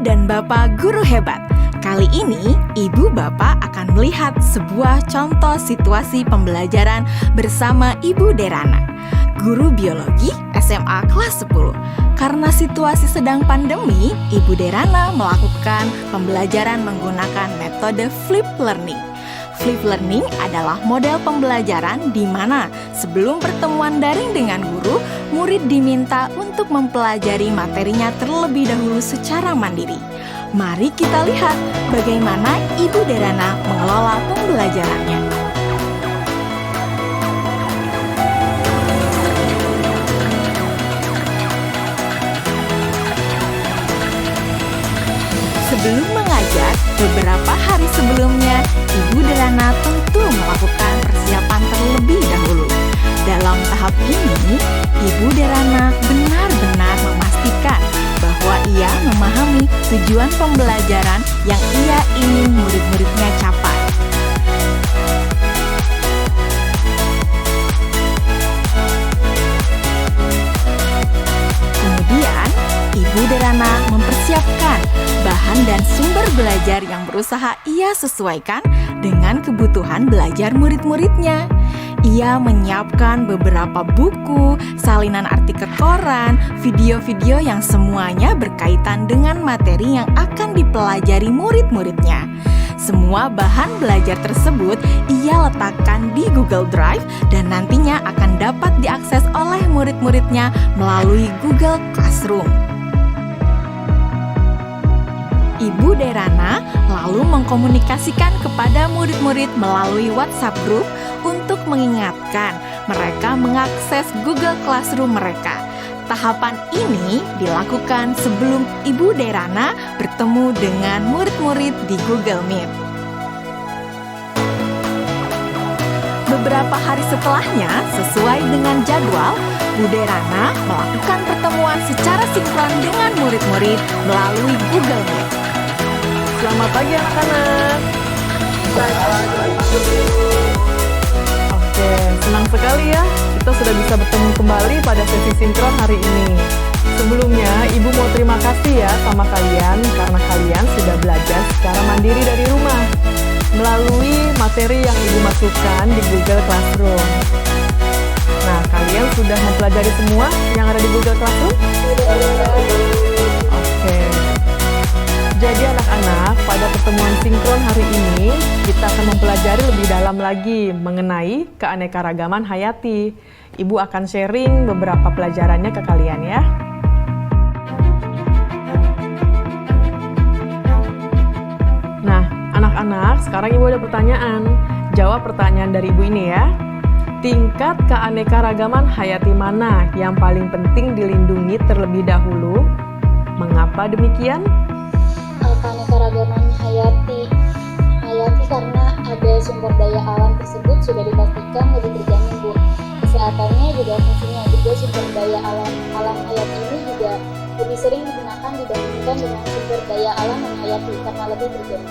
dan Bapak guru hebat. Kali ini, Ibu Bapak akan melihat sebuah contoh situasi pembelajaran bersama Ibu Derana, guru biologi SMA kelas 10. Karena situasi sedang pandemi, Ibu Derana melakukan pembelajaran menggunakan metode flip learning. Flip learning adalah model pembelajaran di mana sebelum pertemuan daring dengan guru, murid diminta untuk mempelajari materinya terlebih dahulu secara mandiri. Mari kita lihat bagaimana Ibu Derana mengelola pembelajarannya. Sebelum mengajar, beberapa hari sebelumnya, Ibu Derana tentu melakukan persiapan terlebih dahulu. Dalam tahap ini, Ibu Derana benar-benar memastikan bahwa ia memahami tujuan pembelajaran yang ia ingin murid-muridnya capai. Kemudian, Ibu Derana mempersiapkan bahan dan sumber belajar yang berusaha ia sesuaikan dengan kebutuhan belajar murid-muridnya. Ia menyiapkan beberapa buku, salinan artikel koran, video-video yang semuanya berkaitan dengan materi yang akan dipelajari murid-muridnya. Semua bahan belajar tersebut ia letakkan di Google Drive dan nantinya akan dapat diakses oleh murid-muridnya melalui Google Classroom. Ibu Derana lalu mengkomunikasikan kepada murid-murid melalui WhatsApp Group untuk mengingatkan mereka mengakses Google Classroom mereka. Tahapan ini dilakukan sebelum Ibu Derana bertemu dengan murid-murid di Google Meet. Beberapa hari setelahnya, sesuai dengan jadwal, Bu Derana melakukan pertemuan secara sinkron dengan murid-murid melalui Google Meet. Selamat pagi anak-anak. Oke, senang sekali ya kita sudah bisa bertemu kembali pada sesi sinkron hari ini. Sebelumnya, Ibu mau terima kasih ya sama kalian karena kalian sudah belajar secara mandiri dari rumah melalui materi yang Ibu masukkan di Google Classroom. Nah, kalian sudah mempelajari semua yang ada di Google Classroom? Oke. Jadi anak-anak, pada pertemuan sinkron hari ini, kita akan mempelajari lebih dalam lagi mengenai keanekaragaman hayati. Ibu akan sharing beberapa pelajarannya ke kalian ya. Nah, anak-anak, sekarang Ibu ada pertanyaan. Jawab pertanyaan dari Ibu ini ya. Tingkat keanekaragaman hayati mana yang paling penting dilindungi terlebih dahulu? Mengapa demikian? Keanekaragaman hayati karena ada sumber daya alam tersebut sudah dipastikan lebih terjamin, Bu. Kesehatannya juga fungsinya juga sumber daya alam hayati ini juga lebih sering digunakan dibandingkan dengan sumber daya alam non hayati karena lebih terjamin.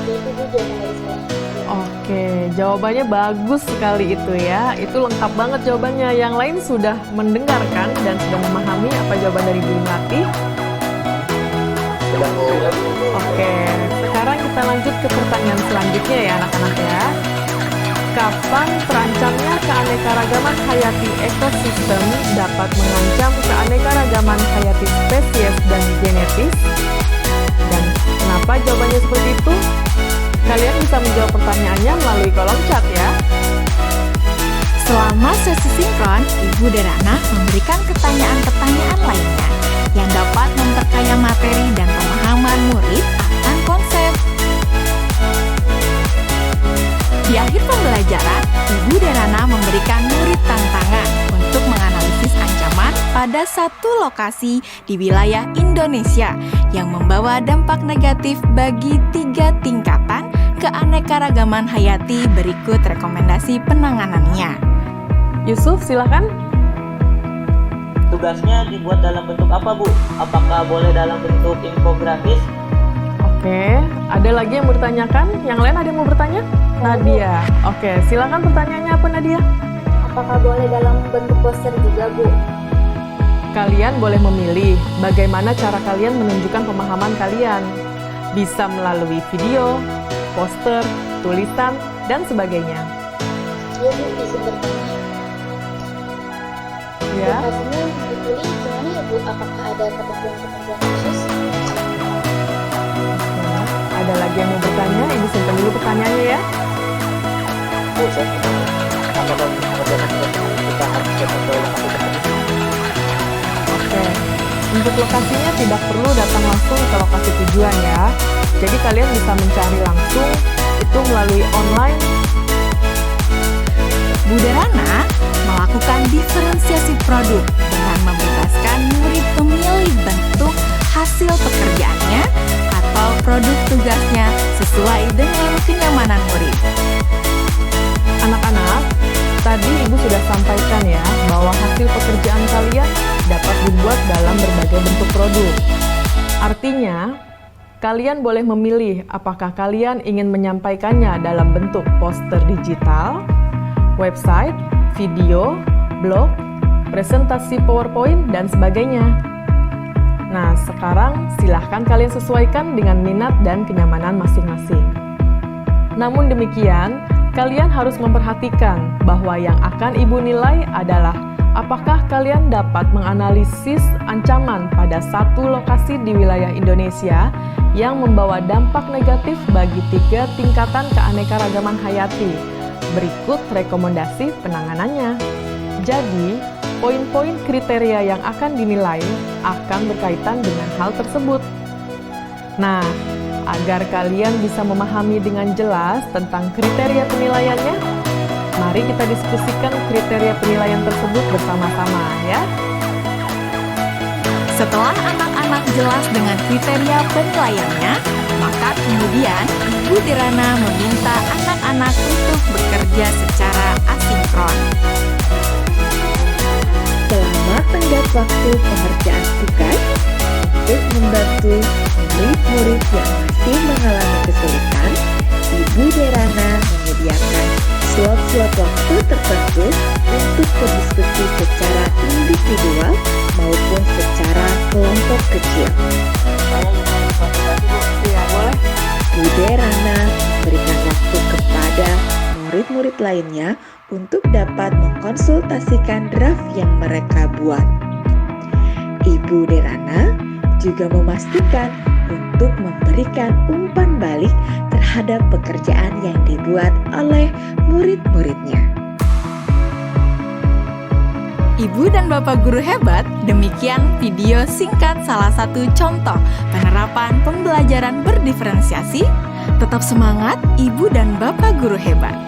Itu Bu jawaban dari saya. Oke, jawabannya bagus sekali itu ya. Itu lengkap banget jawabannya. Yang lain sudah mendengarkan dan sudah memahami apa jawaban dari Bu Melati? Oke, sekarang kita lanjut ke pertanyaan selanjutnya ya anak-anak ya. Kapan terancamnya keanekaragaman hayati ekosistem dapat mengancam keanekaragaman hayati spesies dan genetis? Dan kenapa jawabannya seperti itu? Kalian bisa menjawab pertanyaannya melalui kolom chat ya. Selama sesi sinkron, Ibu Derana memberikan pertanyaan-pertanyaan lainnya yang dapat memperkaya materi dan pemahaman murid akan konsep. Di akhir pembelajaran, Ibu Derana memberikan murid tantangan untuk menganalisis ancaman pada satu lokasi di wilayah Indonesia yang membawa dampak negatif bagi 3 tingkatan keanekaragaman hayati. Berikut rekomendasi penanganannya. Yusuf, silakan. Tugasnya dibuat dalam bentuk apa, Bu? Apakah boleh dalam bentuk infografis? Oke, ada lagi yang mau ditanyakan? Yang lain ada yang mau bertanya? Nadia. Oke, silakan pertanyaannya apa Nadia? Apakah boleh dalam bentuk poster juga, Bu? Kalian boleh memilih bagaimana cara kalian menunjukkan pemahaman kalian. Bisa melalui video, poster, tulisan, dan sebagainya. Iya Bu, izin bertanya. Ya, Lokasinya yang dipilih gimana ya Bu? Apakah ada ketentuan-ketentuan khusus? nah, ada lagi yang mau bertanya? Ibu simpan dulu pertanyaannya ya. Bu, saya apa dong mengerjakan tugas kita harus datang ke lokasi tersebut? Oke, untuk lokasinya tidak perlu datang langsung ke lokasi tujuan ya. Jadi kalian bisa mencari langsung itu melalui online. Bu Derana melakukan diferensiasi produk dengan membebaskan murid memilih bentuk hasil pekerjaannya atau produk tugasnya sesuai dengan kenyamanan murid. Anak-anak, tadi Ibu sudah sampaikan ya bahwa hasil pekerjaan kalian dapat dibuat dalam berbagai bentuk produk. Artinya, kalian boleh memilih apakah kalian ingin menyampaikannya dalam bentuk poster digital, website, video, blog, presentasi PowerPoint, dan sebagainya. Nah, sekarang silahkan kalian sesuaikan dengan minat dan kenyamanan masing-masing. Namun demikian, kalian harus memperhatikan bahwa yang akan Ibu nilai adalah apakah kalian dapat menganalisis ancaman pada satu lokasi di wilayah Indonesia yang membawa dampak negatif bagi 3 tingkatan keanekaragaman hayati. Berikut rekomendasi penanganannya. Jadi, poin-poin kriteria yang akan dinilai akan berkaitan dengan hal tersebut. Nah, agar kalian bisa memahami dengan jelas tentang kriteria penilaiannya, mari kita diskusikan kriteria penilaian tersebut bersama-sama ya. Setelah anak-anak jelas dengan kriteria penilaiannya, maka kemudian Ibu Derana meminta anak-anak untuk bekerja secara asinkron. Selama tenggat waktu pengerjaan tugas, untuk membantu murid-murid yang masih mengalami kesulitan, Ibu Derana menyediakan slot-slot waktu tertentu untuk berdiskusi secara individual maupun secara kelompok kecil. Saya ingin konsultasi Bu. Iya, boleh. Bu Derana memberikan waktu kepada murid-murid lainnya untuk dapat mengkonsultasikan draft yang mereka buat. Ibu Derana juga memastikan untuk memberikan umpan balik terhadap pekerjaan yang dibuat oleh murid-muridnya. Ibu dan Bapak Guru hebat, demikian video singkat salah satu contoh penerapan pembelajaran berdiferensiasi. Tetap semangat, Ibu dan Bapak Guru hebat.